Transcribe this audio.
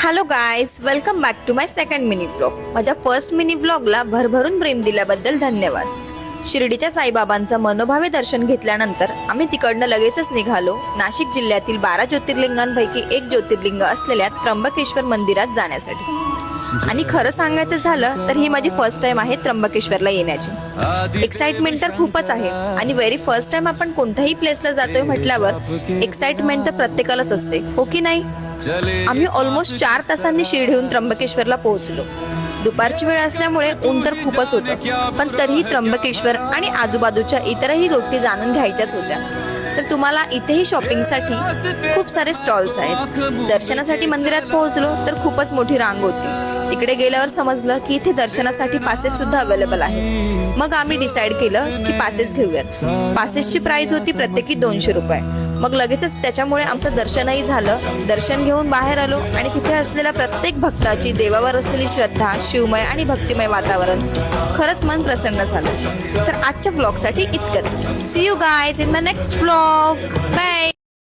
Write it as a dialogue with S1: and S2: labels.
S1: Hello guys, welcome back to my second mini vlog. माझ्या first mini व्लॉगला भरभरून प्रेम दिल्याबद्दल धन्यवाद. शिर्डीच्या साईबाबांचं मनोभावे दर्शन घेतल्यानंतर आम्ही तिकडनं लगेचच निघालो नाशिक जिल्ह्यातील 12 ज्योतिर्लिंगांपैकी एक ज्योतिर्लिंग असलेल्या त्र्यंबकेश्वर मंदिरात जाण्यासाठी. आणि खरं सांगायचं झालं तर ही माझी फर्स्ट टाइम आहे त्र्यंबकेश्वरला येण्याची. एक्साइटमेंट तर खूपच आहे आणि व्हेरी फर्स्ट टाइम आपण कोणत्याही प्लेसला जातोय म्हटल्यावर एक्साइटमेंट तर प्रत्येकालाच असते, हो की नाही? आम्ही ऑलमोस्ट 4 तासांनी शिर्डीहून त्र्यंबकेश्वरला पोहोचलो. दुपारची वेळ असल्यामुळे ऊन तर खूपच होतं, पण तरीही त्र्यंबकेश्वर आणि आजूबाजूच्या इतरही गोष्टी जाणून घ्यायच्याच होत्या. तर तुम्हाला इथेही शॉपिंगसाठी खूप सारे स्टॉल्स आहेत. दर्शनासाठी मंदिरात पोहोचलो तर खूपच मोठी रांग होती. तिकडे गेल्यावर समजलं की इथे दर्शनासाठी पासेस सुद्धा अवेलेबल आहे. मग आम्ही डिसाइड केलं की पासेस घेऊयात. पासेसची प्राइस होती प्रत्येकी 200 रुपये. मग लगेचच त्याच्यामुळे आमचं दर्शनही झालं. दर्शन घेऊन बाहेर आलो आणि तिथे असलेल्या प्रत्येक भक्ताची देवावर असलेली श्रद्धा, शिवमय आणि भक्तिमय वातावरण खरंच मन प्रसन्न झालं. तर आजच्या व्लॉगसाठी इतकंच. See you guys in my next vlog. Bye.